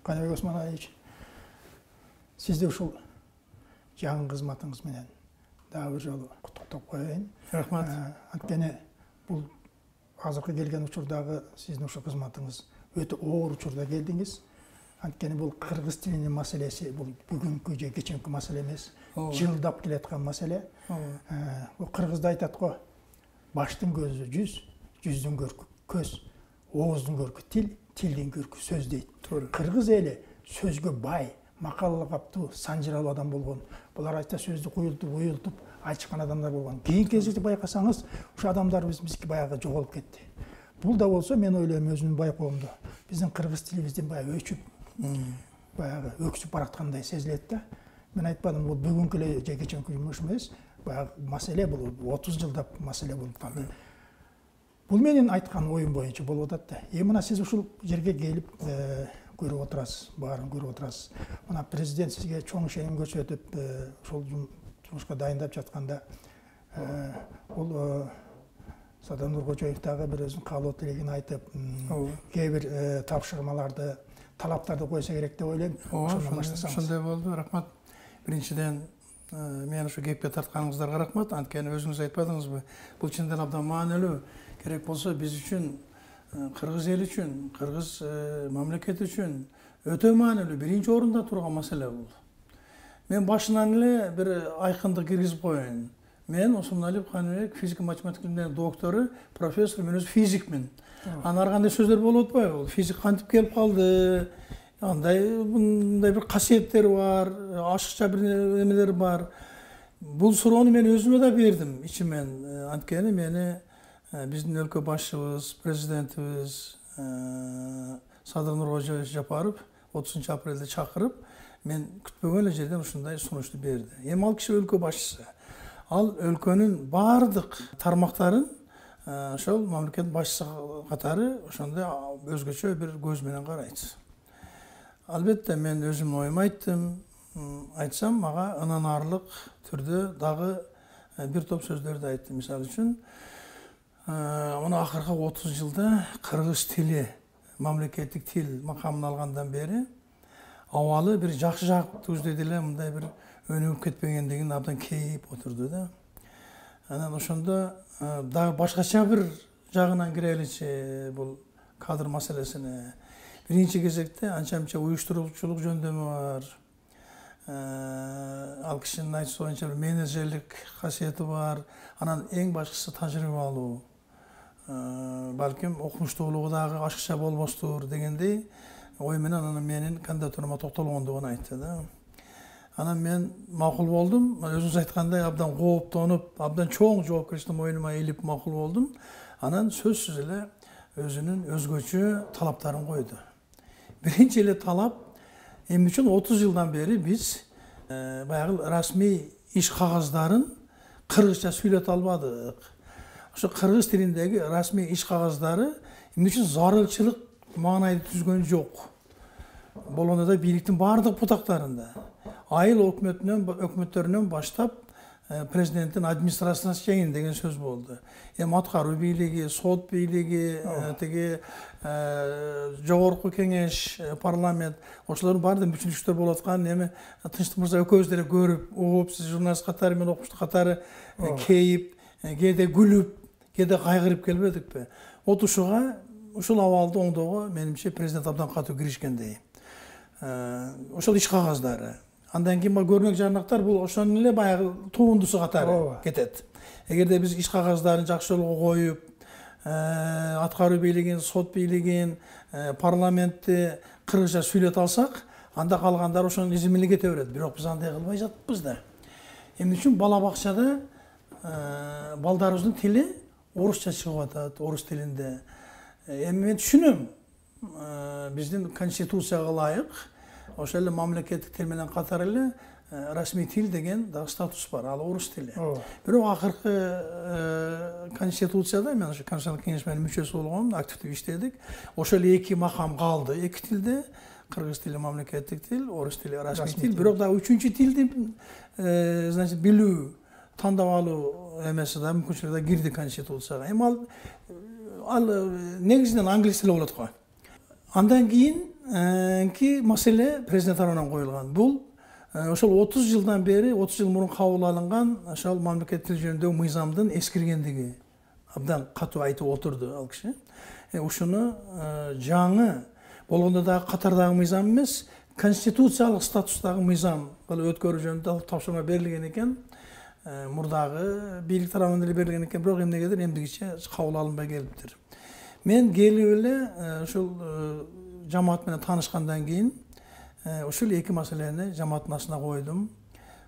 Каныбек Османович, сизди ушул жаңы кызматыңыз менен дагы бир жолу куттуктап коеюн. Рахмат. Анткени бул азыркы келген учурдагы сиздин ушул кызматыңыз өтө оор учурда келдиңиз. Анткени бул кыргыз тилинин маселеси бул бүгүнкү же кечинки маселе эмес, жылдап келаткан маселе. Бул кыргызда айтат го, баштын көзү жүз, жүздүн көркү көз, ооздун көркү тил, тилдин көркү сөз дейт. Кыргыз эли сөзгө бай, макалга каптуу, санжыралуу адам болгон. Булар айтса сөздү уюлтуп ачкан адамдар болгон. Кийинки кезде байкасаңыз, ушу адамдарыбыз бизге баягы жоголуп кетти. Бул да болсо мен ойлойм өзүмдүн байкоомдо. Биздин кыргыз тилибиздин баягы өчүп, баягы өксүп бараткандай сезилет да. Мен айтпадым, бул бүгүнкү эле же кечинки жумуш эмес, баягы маселе бул 30 жылдап маселе болуп калды. Бул менин айткан оюм боюнча болуп атат да. Мына сиз ушул жерге келип көрүп отурасыз, баарын көрүп отурасыз. Мына президент сизге чоң ишеним көрсөтүп, ошол жумушка дайындап жатканда бул Садам Нуркожоев дагы бир өзүнүн каалоо тилегин айтып, кээ бир тапшырмаларды, талаптарды койсо керек деп ойлойм. Ошондон баштасаңыз. Ошондой болду. Рахмат. Биринчиден мен ушу кепке тартканыңыздарга рахмат. Анткени өзүңүз айтпадыңызбы? Бул чындап абдан маанилүү. Керек болсо биз үчүн, кыргыз эли үчүн, кыргыз мамлекети үчүн өтө маанилүү, биринчи орунда турган маселе бул. Мен башынан эле бир айкындык киргизип коеюн. Мен Осмоналиев Каныбек, физика математика илимдеринин доктору, профессор, мен өзү физикмин. Ар кандай сөздөр болуп атпайбы? Физик кантип келип калды? Андай мындай бир касиеттери бар, ашыкча бир эмелери бар. Бул суроону мен өзүмө да бердим ичимен. Анткени мени биздин өлкө башчыбыз, президентибиз Садыр Нуркожоевич Жапаров 30 апрелде чакырып, мен күтпөгөн эле жерден ушундай сунушту берди. Ал киши өлкө башчысы. Ал өлкөнүн бардык тармактарын ошол мамлекет башчысы катары ошондой өзгөчө бир көз менен карайт. Албетте мен өзүмдүн оюмду айттым. Айтсам, мага ынанарлык түрдө дагы бир топ сөздөрдү айттым. Мисалы үчүн, мына акыркы 30 жылда кыргыз тили, мамлекеттик тил макамын алгандан бери абалы бир жакшы жактуу деле мындай бир өнүгүп кетпегендигин абдан кейип отурду да. Анан ошондо дагы башкача бир жагынан киреличи бул кадр маселесине. Биринчи кезекте анча-мынча уюштуруучулук жөндөмү бар. Ал кишинин айтышы боюнча менеджерлик касиети бар. Анан эң башкысы тажрыйбалуу. Балким окумуштуулугу дагы ашыкча болбостур дегендей ой менен анан менин кандидатурама токтолгондугун айтты да. Анан мен макул болдум. Өзүңүз айткандай абдан кооптонуп, абдан чоң жоопкерчиликти мойнума илип макул болдум. Анан сөзсүз эле өзүнүн өзгөчө талаптарын койду. Биринчи эле талап, эмне үчүн 30 жылдан бери биз баягы расмий иш кагаздарын кыргызча сүйлөтө албадык. Ошо кыргыз тилиндеги расмий иш кагаздары эмне үчүн зарылчылык маанайды түзгөн жок. Болгондо да бийликтин бардык бутактарында айыл өкмөттөрүнөн баштап президенттин администрациясына чейин деген сөз болду. Аткаруу бийлиги, сот бийлиги, теги жогорку кеңеш, парламент, ошолордун баардык мүчүлүктөр болуп аткан эми Тынчтык мырза экөөбүз деле көрүп, угуп, сиз журналист катары, мен окумушту катары кейип, кээде күлүп, кээде кайгырып келбедикпи? Вот ушуга, ушул абалды оңдоого менимче президент абдан катуу киришкендей. Ошол иш кагаздары. Андан кийин көрнөк жарнактар бул ошонун эле баягы туундусу катары кетет. Эгерде биз иш кагаздарын жакшы жолго коюп, аткаруу бийлигин, сот бийлигин, парламентти кыргызча сүйлөтө алсак, анда калгандары ошонун изими эле кете берет. Бирок биз андай кылбай жатпыз да. Эмне үчүн бала бакчада балдарыбыздын тили орусча чыгып атат, орус тилинде. Эми мен түшүнөм. Биздин конституцияга ылайык ошол эле мамлекеттик тил менен катар эле расмий тил деген дагы статус бар, ал орус тили. Бирок акыркы конституцияда мен ошо Конституциялык кеңешменин мүчөсү болгом, активдүү иштедик. Ошол эки макам калды, эки тилде, кыргыз тили мамлекеттик тил, орус тили расмий тил. Бирок дагы үчүнчү тилди значит билүү, тандап алуу эмеси да мүмкүнчүлүгү да кирди конституцияга. Эми ал негизинен англис тили болот го. Андан кийин маселе президент тарабынан коюлган. Бул ошол 30 жылдан бери, 30 жыл мурун кабыл алынган ошол мамлекеттик тил жөнүндөгү мыйзамдын эскиргендиги абдан катуу айтып отурду ал киши. Ушуну жаңы болгондо дагы катардагы мыйзам эмес, конституциялык статустагы мыйзам кылып өткөрүү жөнүндө тапшырма берилген экен. Мурдагы бийлик тарабынан эле берилген экен, бирок эмнегедир эмдигиче кабыл алынбай келиптир. Мен келип эле ушул жамаат менен таанышкандан кийин ушул эки маселени жамааттын астына койдум.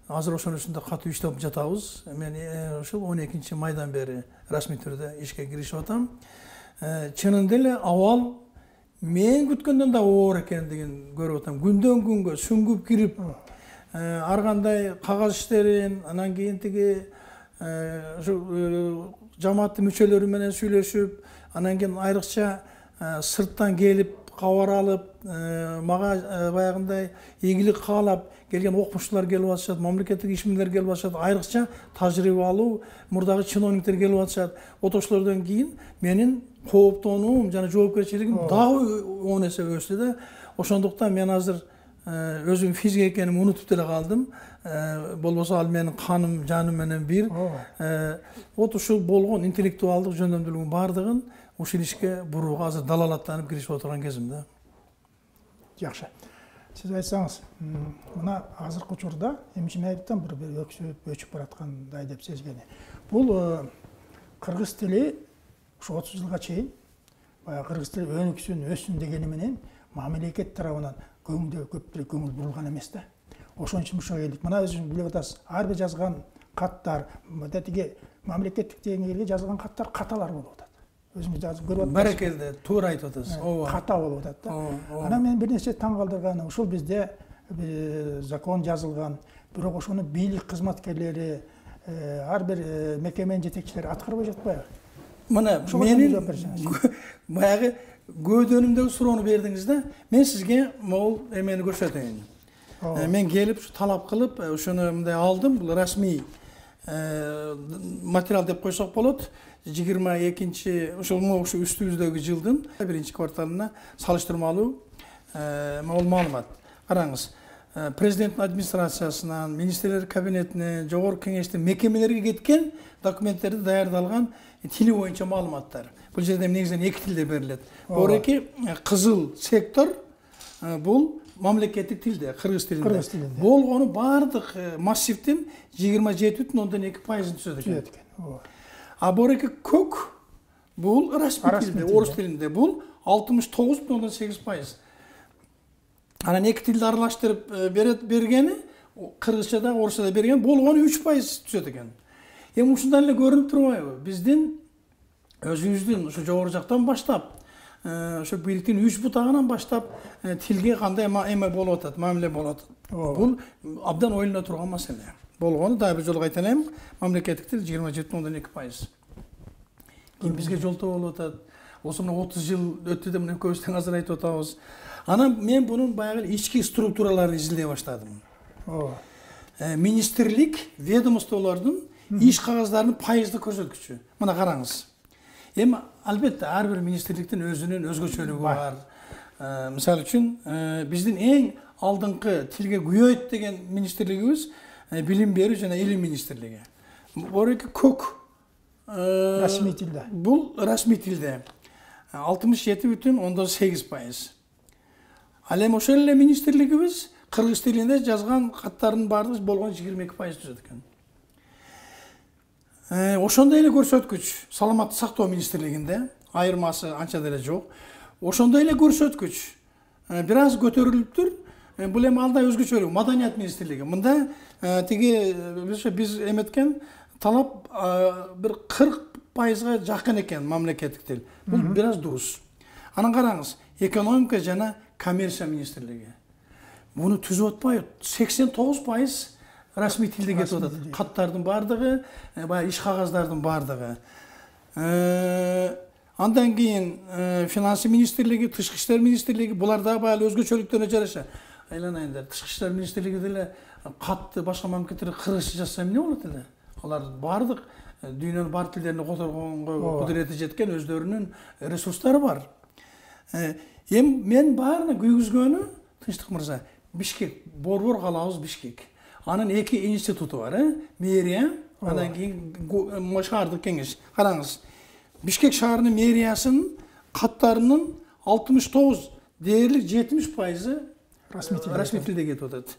Азыр ошонун үстүндө катуу иштеп жатабыз. Мен ушул 12 майдан бери расмий түрдө ишке киришип атам. Чынында эле абал мен күткөндөн да оор экендигин көрүп атам. Күндөн күнгө сүңгүп кирип, ар кандай кагаз иштерин, анан кийин тиги жамааттын мүчөлөрү менен сүйлөшүп, анан кийин айрыкча сырттан келип кабар алып, мага баягындай ийгилик каалап келген окумуштуулар келип атышат, мамлекеттик ишмерлер келип атышат, айрыкча тажрыйба алуу мурдагы чиновниктер келип атышат. Отошулордон кийин менин кооптонуум жана жоопкерчилигим дагы 10 эсе өстү да. Ошондуктан мен азыр өзүм физик экенимди унутуп деле калдым. Болбосо ал менин каным, жаным менен бир. Вот ушул болгон интеллектуалдык жөндөмдүүлүгүн бардыгын ушул ишке бурууга азыр далалаттанып киришип отурган кезим да. Жакшы. Сиз айтсаңыз, мына азыркы учурда эмчимайыптан бир өксүп өчүп бараткандай деп сезгени. Бул кыргыз тили ушу 30 жылга чейин баягы кыргыз тили өнүксүн, өссүн дегени менен мамлекет тарабынан көптүрө көңүл бурулган эмес да. Ошон үчүн ушуга келдик. Мына өзүңүз билип атасыз, ар бир жазган каттар, тиги мамлекеттик деңгээлге жазылган каттар каталар болуп атат. Өзүңүз жазып көрүп атасыз. Баракелде, туура айтып атасыз. Ооба. Ката болуп атат да. Анан мен бир нерсе таң калтырганы, ушул бизде закон жазылган, бирок ошону бийлик кызматкерлери, ар бир мекеменин жетекчилери аткарбай жатпайбы? Мына менин баягы көйдөнүмдөгү суроону бердиңиз да. Мен сизге могул эмени көрсөтөйүн. Мен келип талап кылып, ошону мындай алдым. Бул расмий материал деп койсок болот. 22-чи ошол үстүбүздөгү жылдын 1-чи кварталына салыштырмалуу маалымат. Караңыз, президенттин администрациясынан, министрлер кабинетинен, жогорку кеңештин мекемелерге кеткен документтерди даярдалган тили боюнча маалыматтар. Бул жерде негизинен эки тилде берилет. Ореки кызыл сектор бул мамлекеттик тилде, кыргыз тилинде. Болгону бардык массивдин 27,2%-ын түзөт экен. А бореки көк бул расмий тилде, орус тилинде бул 69,8%. Анан эки тилди аралаштырып бергени, кыргызчада, орусчада берген болгону 3% түзөт экен. Эми ушундан эле көрүнүп турбайбы? Биздин өзүбүздүн ушу жогору жактан баштап, ошо бийликтин 3 бутагынан баштап тилге кандай эме болуп атат, мамиле болуп атат. Бул абдан ойлоно турган маселе. Болгону дагы бир жолу кайта элем, мамлекеттик тил 27,2%. Ким бизге жолтоо болуп атат? Ошо 30 жыл өттү деп мына көбүстөн азыр айтып атабыз. Анан мен бунун баягы ички структураларын изилдей баштадым. Министрлик, ведомстволордун иш кагаздарынын пайыздык көрсөткүчү. Мына караңыз. Эми албетте ар бир министрликтин өзүнүн өзгөчөлүгү бар. Мисалы үчүн биздин эң алдыңкы тилге күйөйт деген министрлигибиз билим берүү жана илим министрлиги. Бореки көк расмий тилде. Бул расмий тилде 67,8%. Ал эми ошол эле министрлигибиз кыргыз тилинде жазган каттардын баардыгы болгон 22% түзөт экен. Ошондой эле көрсөткүч саламаттык сактоо министрлигинде айырмасы анча деле жок. Ошондой эле көрсөткүч бир аз көтөрүлүптүр. Бул эми алда өзгөчөлүк маданият министрлиги. Мында тиги биз эметкен талап бир 40%га жакын экен мамлекеттик тил. Бул бир аз дурус. Анан караңыз, экономика жана коммерция министрлиги. Буну түзүп атпайбы? 89% расмий тилде кетип атат. Каттардын бардыгы, баягы иш кагаздардын бардыгы. Андан кийин финансы министрлиги, тышкы иштер министрлиги, булар дагы баягы өзгөчөлүктөрүнө жараша. Айланайындар, тышкы иштер министрлиги деле катты башка мамлекеттерге кыргызча жазса эмне болот эле? Алар бардык дүйнөнүн бар тилдерине которгонго кудурети жеткен өздөрүнүн ресурстары бар. Мен баарына күйгүзгөнү Тынчтык мырза, Бишкек, Борбор калабыз Бишкек. Анын 2 институту бар, мэрия, андан кийин шаардык кеңеш. Караңыз, Бишкек шаарынын мэриясынын каттарынын 69 дээрлик 70% расмий тилде кетип атат.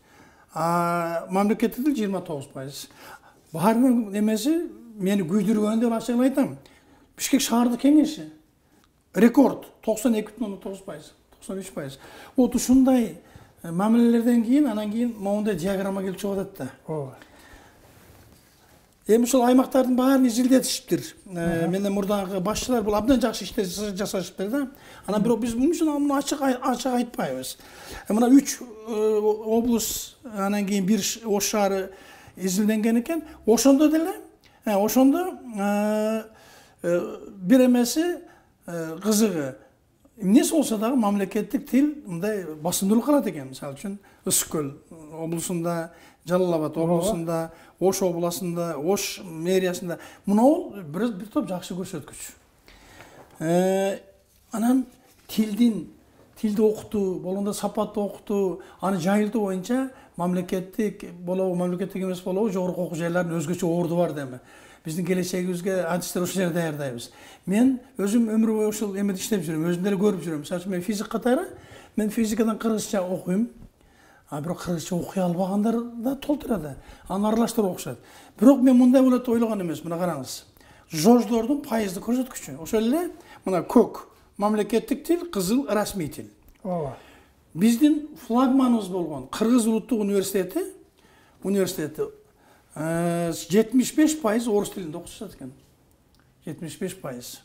Мамлекеттик тил 29%. Баарынын эмеси мени күйдүргөн деп ачыгын айтам. Бишкек шаардык кеңеши рекорд 92,9%, 93%. Вот ушундай мамилелерден кийин анан кийин моундай диаграмма келип чыгып атат да. Ооба. Эми ушул аймактардын баарын изилдетишиптир. Менден мурдагы башчылар бул абдан жакшы иштер жасашыптыр да. Анан бирок биз муну үчүн муну ачык айтпайбыз. Мына 3 облус, анан кийин 1 Ош шаары изилденген экен. Ошондо деле, бир эмеси кызыгы, эмнеси болсо дагы мамлекеттик тил мындай басымдуулук калат экен. Мисалы үчүн Ысык көл облусунда, Жалал Абад облусунда, Ош областында, Ош мэриясында мынау бир топ жакшы көрсөткүч. Анан тилди окутуу, болгондо сапаттуу окутуу, аны жайылтуу боюнча мамлекеттик эмес болобу, жогорку окуу жайлардын өзгөчө орду бар деми. Биздин келечегибизге адистер ушул жерде даярдайбыз. Мен өзүм өмүр бою ушул эмеде иштеп жүрөм, өзүм деле көрүп жүрөм. Мисалы үчүн мен физик катары, мен физикадан кыргызча окуйм. Бирок кыргызча окуй албагандар да толтурат. Аны аралаштырып окушат. Бирок мен мындай болот деп ойлогон эмес. Мына караңыз. ЖОЖдордун пайыздык көрсөткүчү. Ошол эле мына көк мамлекеттик тил, кызыл расмий тил. Ооба. Биздин флагманыбыз болгон Кыргыз улуттук университети 75% орус тилинде окутушат экен. 75%.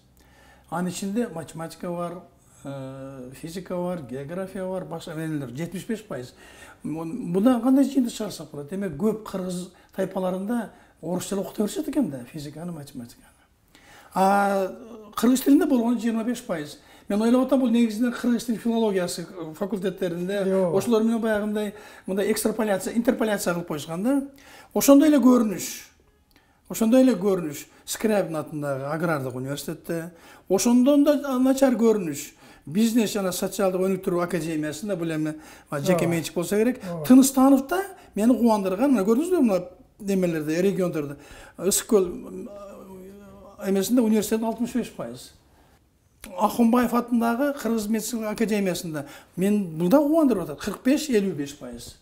Анын ичинде математика бар, физика бар, география бар, башка нелер 75%. Мындан кандай жыйынтык чыгарсак болот? Демек көп кыргыз тайпаларында орусча окута беришет экен да, физиканы, математиканы. Кыргыз тилинде болгону 25%. Мен ойлоп атам, бул негизинен кыргыз тил филологиясы факультеттеринде ошолор менен баягындай мындай интерполяция кылып коюшкан да. Ошондой эле көрүнүш Скрябин атындагы агрардык университетте, ошондон да начар көрүнүш бизнес жана социалдык өнүктүрүү академиясында, бул эми жеке менчик болсо керек. Тыныстановда мени кубандырган, мына көрдүңүзбү мына немелерде, региондордо Ысык көл эмесинде университеттин 65%. Акунбаев атындагы Кыргыз медицина академиясында мен бул да кубандырып атат, 45-55%.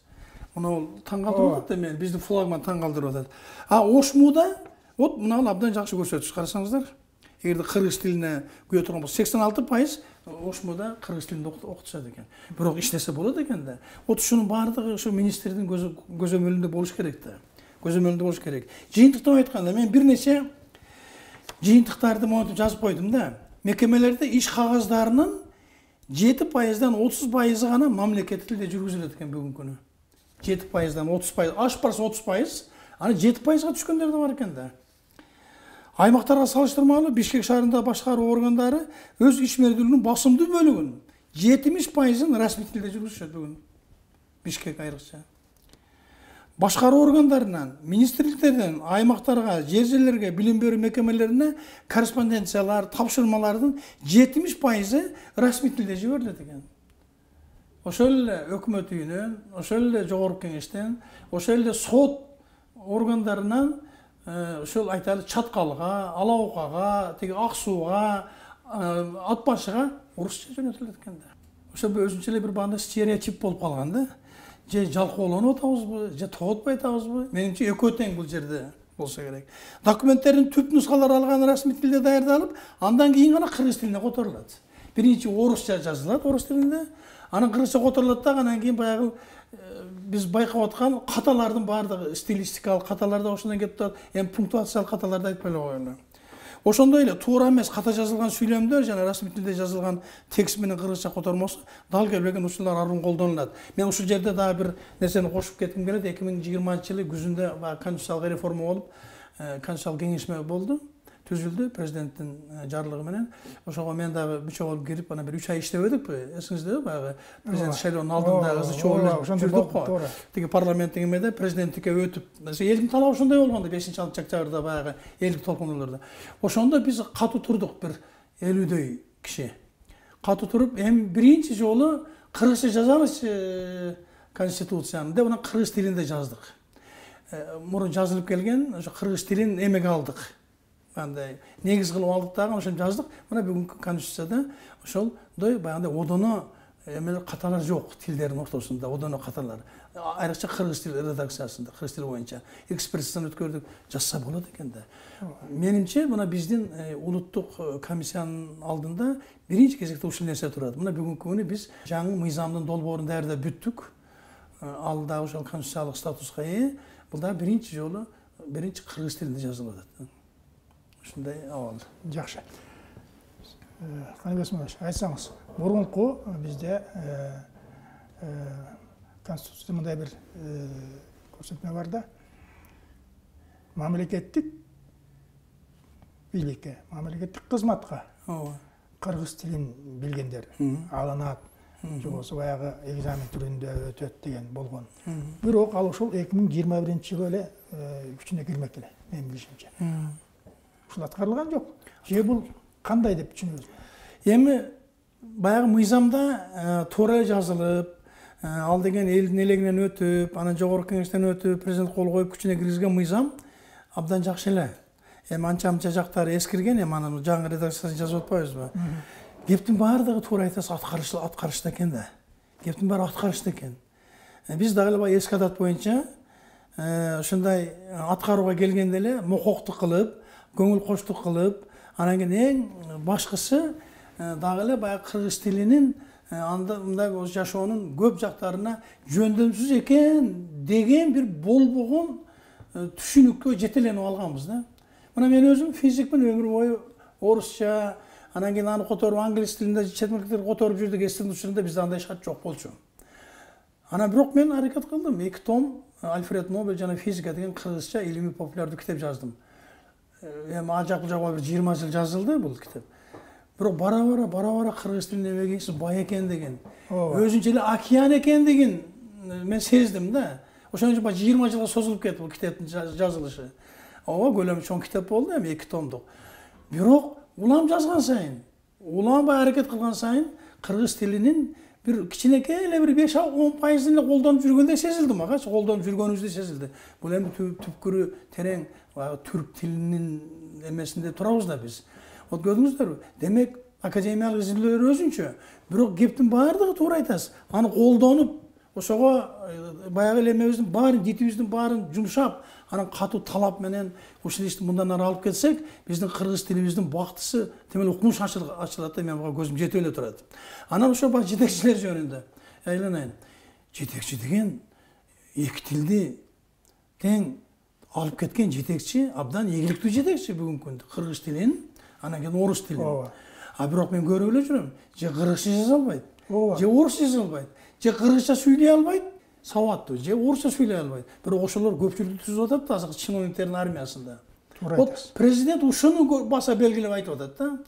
Мына таң калтырып атат да мен, биздин флагман таң калтырып атат. Ошмуда вот мына абдан жакшы көрсөткүч, карасаңыздар. Эгерде кыргыз тилине күйө турган болсо 86% Ошмуда кыргыз тилинде окутушат экен. Бирок иштесе болот экен да. Вот ушунун баардыгы ошо министрдин көзөмөлүндө болуш керек да. Жыйынтыктап айтканда мен бир нече жыйынтыктарды монтип жазып койдум да. Мекемелерде иш кагаздарынын 7%дан 30% гана мамлекеттик тилде жүргүзүлөт экен бүгүнкү күнү. 7%дан 30%, ашып барса 30%, аны 7%га түшкөндөр да бар экен да. Аймактарга салыштырмалуу Бишкек шаарында башкаруу органдары өз ишмердүүлүгүнүн басымдуу бөлүгүн 70%ын расмий тилде жүргүзүшөт бүгүн. Бишкек айрыкча. Башкаруу органдарынан, министрликтерден аймактарга, жерлерге, билим берүү мекемелерине корреспонденциялар, тапшырмалардын 70%ы расмий тилде жиберилет экен. Ошол эле өкмөт үйүнөн, ошол эле жогорку кеңештен, ошол эле сот органдарынан, ошол айталы Чаткалга, Алаукага, тиги Ак сууга, Ат башыга орусча жөнөтүлөт экен да. Ошо өзүнчө эле бир банда стереотип болуп калган да. Же жалкоолонуп атабызбы, же тоотпой атабызбы? Менимче экөө тең бул жерде болсо керек. Документтердин түп нускалары алган расмий тилде даярдалып, андан кийин гана кыргыз тилине которулат. Биринчи орусча жазылат орус тилинде, анан кыргызча которулат да, анан кийин баягы биз байкап аткан каталардын баардыгы стилистикалык каталар да ошондон кетип атат. Эми пунктуациялык каталарды айтпай эле коелу. Ошондой эле туура эмес ката жазылган сүйлөмдөр жана расмий тилде жазылган текст менен кыргызча котормосу дал келбеген учурлар арун колдонулат. Мен ушул жерде дагы бир нерсени кошуп кетким келет. 2020-жылы күзүндө конституциялык реформа болуп, конституциялык кеңешме болду, түзүлдү президенттин жарлыгы менен. Ошого мен дагы мүчө болуп кирип, анан бир 3 ай иштебедикпи? Эсиңиздеби? Баягы президент шайлоонун алдында ызы чуу жүрдүк го. Тиги парламенттик эмеде президенттикке өтүп, элдин талабы ошондой болгондо 5-октябрда баягы элдик толкунуларда. Ошондо биз катуу турдук, бир 50дөй киши. катуу туруп, эми биринчи жолу кыргызча жазалычы конституцияны деп, анан кыргыз тилинде жаздык. Мурун жазылып келген, ошо кыргыз тилин эмеге алдык. Андай негиз кылып алдык дагы, ошону жаздык. Мына бүгүнкү конституцияда ошолдой баягындай одоно эмелер каталар жок тилдердин ортосунда, одоно каталар. Айрыкча кыргыз тил редакциясында, кыргыз тили боюнча экспрессияны өткөрдүк, жазса болот экен да. Менимче, мына биздин улуттук комиссиянын алдында биринчи кезекте ушул нерсе турат. Мына бүгүнкү күнү биз жаңы мыйзамдын долбоорун даярдап бүттүк. Ал дагы ошол конституциялык статуска ээ. Бул да биринчи жолу биринчи кыргыз тилинде жазылып атат. Ушундай абал. Жакшы. Каныбек Смаилович, айтсаңыз, мурунку бизде конституцияда мындай бир көрсөтмө бар да. Мамлекеттик бийликке, мамлекеттик кызматка кыргыз тилин билгендер алынат. Же болсо баягы экзамен түрүндө өтөт деген болгон. Бирок ал ошол 2021-жылы эле күчүнө кирмек эле, менин билишимче. Ушул аткарылган жок. Же бул кандай деп түшүнөбүз? Эми баягы мыйзамда туура жазылып, ал деген элдин элегинен өтүп, анан жогорку кеңештен өтүп, президент кол коюп күчүнө киргизген мыйзам абдан жакшы эле. Эми анча-мынча жактары эскирген, эми анын жаңы редакциясын жазып атпайбызбы? Кептин баардыгы туура айтасыз, аткарышта экен да. Кептин баары аткарышта экен. Биз дагы эле эски адат боюнча ушундай аткарууга келгенде эле мококтук кылып, көңүл коштук кылып, анан кийин эң башкысы дагы эле баягы кыргыз тилинин мындай жашоонун көп жактарына жөндөмсүз экен деген бир болбогон түшүнүккө жетеленип алганбыз да. Мына мен өзүм физикмин, өмүр бою орусча, анан кийин аны которуп англис тилинде чет мамлекеттерде которуп жүрдүк. Эстин учурунда бизде андай шарт жок болчу. Анан бирок мен аракет кылдым. 2 том Альфред Нобель жана физика деген кыргызча илимий популярдуу китеп жаздым. Эми ал жак бул жака бир 20 жыл жазылды бул китеп. Бирок бара-бара кыргыз тилин эмегейси бай экен деген, өзүнчө эле океан экендигин мен сездим да. Ошон үчүн 20 жылга созулуп кетти бул китептин жазылышы. Көлөмү чоң китеп болду эми 2 томдук. Бирок улам жазган сайын, улам аракет кылган сайын кыргыз тилинин бир кичинекей эле бир 5-10% эле колдонуп жүргөндөй сезилди мага, колдонуп жүргөнүбүздөй сезилди. Бул эми түпкүрү терең түрк тилинин эмесинде турабыз да биз. Вот көрдүңүздөрбү? Демек академиялык изилдөөлөр өзүнчө, бирок кептин баардыгы туура айтасыз. Аны колдонуп, ошого баягы эле эмебиздин баарын, дитибиздин баарын жумшап, анан катуу талап менен ушул ишти мындан ары алып кетсек, биздин кыргыз тилибиздин бактысы темел укмуш ачылат да, мен буга көзүм жете эле турат. Анан ошо жетекчилер жөнүндө айланайын. Жетекчи деген эки тилди тең алып кеткен жетекчи, абдан ийгиликтүү жетекчи бүгүнкү күндө. Кыргыз тилин, анан кийин орус тилин. Бирок мен көрүп эле жүрөм, же кыргызча жаза албайт, же орусча жаза албайт, же кыргызча сүйлөй албайт, сабаттуу, же орусча сүйлөй албайт. Бирок ошолор көпчүлүктү түзүп атат да азыр чиновниктердин армиясында. Вот президент ушуну баса белгилеп айтып атат да.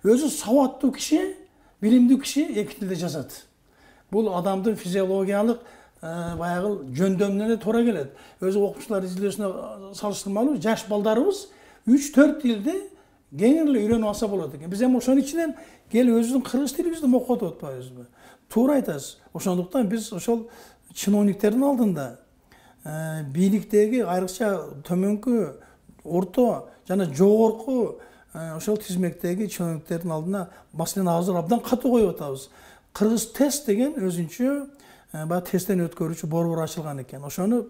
Өзү сабаттуу киши, билимдүү киши эки тилде жазат. Бул адамдын физиологиялык баягы жөндөмүнө эле туура келет. Өзү окумуштуулар изилдөөсүнө салыштырмалуу жаш балдарыбыз 3-4 тилди кеңири эле үйрөнүп алса болот экен. Биз эми ошонун ичинен келип өзүбүздүн кыргыз тилибизди мокотуп атпайбызбы? Туура айтасыз. Ошондуктан биз ошол чиновниктердин алдында бийликтеги айрыкча төмөнкү, орто жана жогорку ошол тизмектеги чиновниктердин алдына маселени азыр абдан катуу коюп атабыз. Кыргыз тест деген өзүнчө баягы тесттен өткөрүүчү борбор ачылган экен. Ошону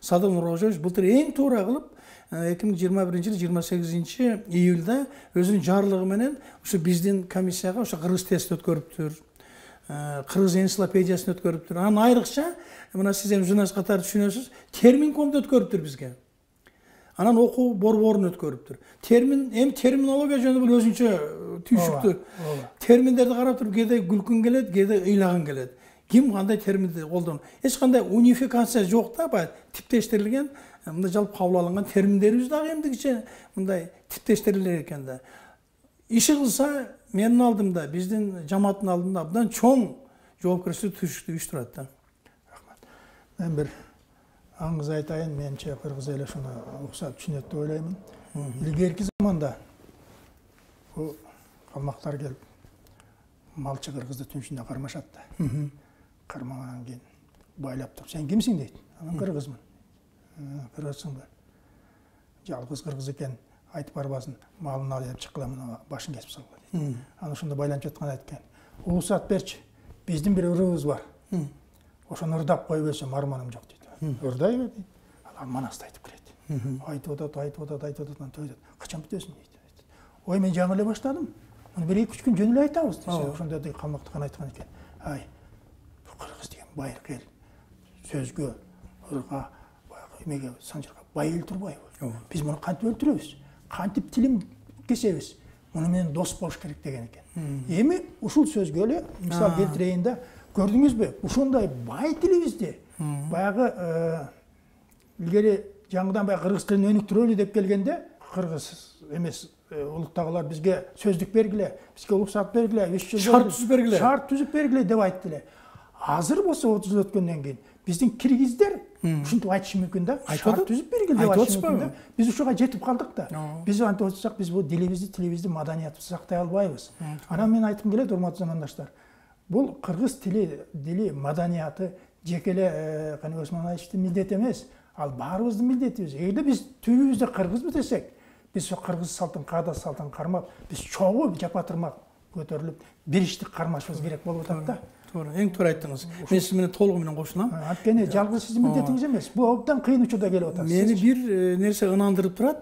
Садыр Нуркожоевич былтыр эң туура кылып 2021-жылы 28-июлда өзүнүн жарлыгы менен ушу биздин комиссияга ошо кыргыз тест өткөрүптүр. Кыргыз энциклопедиясын өткөрүптүр. Анан айрыкча мына сиз эми журналист катары түшүнөсүз, терминкомду өткөрүптүр бизге. Анан окуу борборун өткөрүптүр. Терминология жөнүндө бул өзүнчө түйшүктүү. Терминдерди карап туруп кээде күлкүң келет, кээде ыйлагың келет. Ким кандай терминди колдонот? Эч кандай унификация жок да, баягы типтештирилген, мындай жалпы кабыл алынган терминдерибиз дагы эмдигиче мындай типтештирилер экен да. Иши кылса менин алдымда, биздин жамааттын алдында абдан чоң жоопкерчилик түйшүктүү иш турат да. Рахмат. Мен бир аңыз айтайын, менче кыргыз эли шуну уксап түшүнөт деп ойлоймун. Илгерки заманда бул калмактар келип малчы кыргызды түн ичинде кармашат да. Кармагандан кийин байлап туруп, сен кимсиң дейт. Мен кыргызмын. Кыргызсыңбы? Жалгыз кыргыз экен, айтып барбасын, малын ал деп чыккыла мына башын кесип салгыла дейт. Аны ошондо байланып жатканда айткан. Улусат берчи, биздин бир ырыбыз бар. Ошону ырдап кой берсем арманым жок дейт. Ырдай бер дейт. Ал манасты айтып келет. Айтып атат, анан качан бүтөсүң дейт. Ой, мен жаңы эле баштадым. Муну бир 2-3 күн жөн эле айтабыз десе, ошондо да калмактыкан айткан экен. Ай, бул кыргыз деген байыркы эл. Сөзгө, ырга, баягы эмеге, санжырга бай эл турбайбы? Биз муну кантип өлтүрөбүз? Кантип тилин кесебиз? Муну менен дос болуш керек деген экен. Эми ушул сөзгө эле мисал келтирейин да, көрдүңүзбү? Ушундай бай тилибизди баягы илгери жаңыдан баягы кыргыз тилин өнүктүрөлү деп келгенде, кыргыз эмес улуттагылар бизге сөздүк бергиле, бизге уруксат бергиле, 3 жыл шарт түзүп бергиле. Шарт түзүп бергиле деп айтты эле. Азыр болсо 30 жыл өткөндөн кийин биздин киргиздер ушинтип айтышы мүмкүн да. Шарт түзүп бергиле деп айтышы мүмкүн да. Биз ушуга жетип калдык да. Биз антип отурсак, биз бул тилибизди, маданиятыбызды сактай албайбыз. Анан мен айткым келет, урматтуу замандаштар. Бул кыргыз дили, маданияты жеке эле Каны Осмоновичтин милдети эмес. Ал баарыбыздын милдетибиз. Эгерде биз түбүбүздө кыргызбы десек, биз ошо кыргыз салтын, каада салтын кармап, биз чогуу жапатырмак көтөрүлүп, бириштик кармашыбыз керек болуп атат да. Туура, эң туура айттыңыз. Мен сиз менен толугу менен кошулам. Анткени жалгыз сиздин милдетиңиз эмес. Бул абдан кыйын учурда келип атат. Мени бир нерсе ынандырып турат.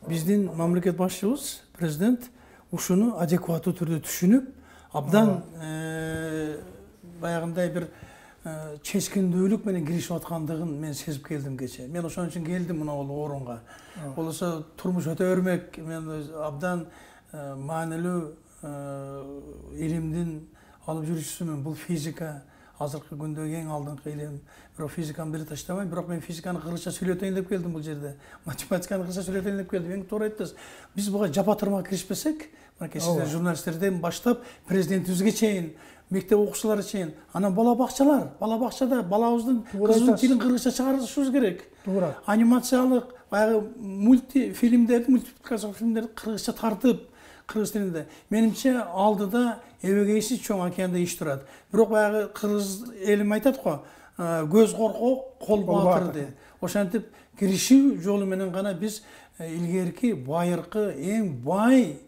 Биздин мамлекет башчыбыз, президент ушуну адекваттуу түрдө түшүнүп, абдан баягындай бир чечкиндүүлүк менен киришип аткандыгын мен сезип келдим кечээ. Мен ошон үчүн келдим мына бул орунга. Болсо турмуш өтө өрмөк, мен абдан маанилүү илимдин алып жүрүүчүсүмүн. Бул физика азыркы күндөгү эң алдыңкы илим. Бирок физиканы деле таштабайм, бирок мен физиканы кыргызча сүйлөтөйүн деп келдим бул жерде. Математиканы кыргызча сүйлөтөйүн деп келдим. Эң туура айттыңыз. Биз буга жапатырма киришпесек, мынакей сиздер журналисттерден баштап президентибизге чейин, мектеп окуучулары чейин, анан бала бакчада балабыздын кызын тилин кыргызча чыгарышыбыз керек. Туура. Анимациялык, баягы мультипликациялык фильмдерди кыргызча тартып, кыргыз тилинде. Менимче алдыда эбегейси чоң океанда иш турат. Бирок баягы кыргыз элим айтат го, көз коркок, кол батыр дейт. Ошентип киришүү жолу менен гана биз илгерки байыркы, эң бай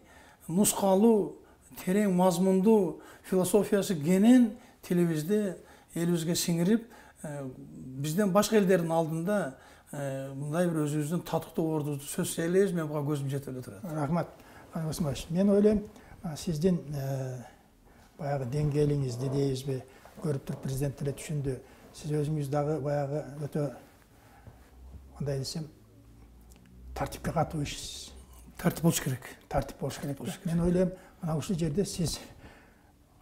нускалуу, терең мазмундуу философиясы кенен тилибизди элибизге сиңирип, бизден башка элдердин алдында мындай бир өзүбүздүн татыктуу ордубузду сөз сөйлөйбүз. Мен буга көзүм жетип эле турат. Рахмат, Каны Осмонович. Мен ойлойм, сиздин баягы деңгээлиңизди дейбизби, көрүп туруп президент деле түшүндү. Сиз өзүңүз дагы баягы өтө кандай десем, тартипке катуу ишсиз. Тартип болуш керек. Тартип болуш керек. Мен ойлойм, мына ушул жерде сиз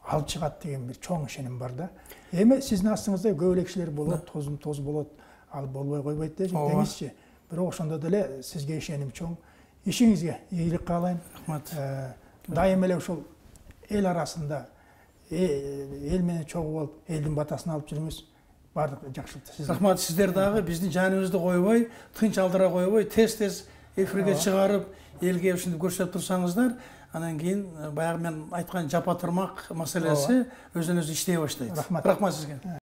алып чыгат деген бир чоң ишеним бар да. Эми сиздин астыңызда көп эле кишилер болот, тоз болот, ал болбой койбойт деңизчи. Бирок ошондо деле сизге ишеним чоң. Ишиңизге ийгилик каалайм. Рахмат. Дайым эле ушул эл арасында эл менен чогуу болуп, элдин батасын алып жүрүңүз. Бардык жакшылыкты. Рахмат, сиздер дагы биздин жаныбызды койбой, тынч алдыра койбой, тез эфирге чыгарып, элге ушинтип көрсөтүп турсаңыздар, анан кийин баягы мен айткан жапатырмак маселеси өзүнөн өзү иштей баштайт. Рахмат сизге.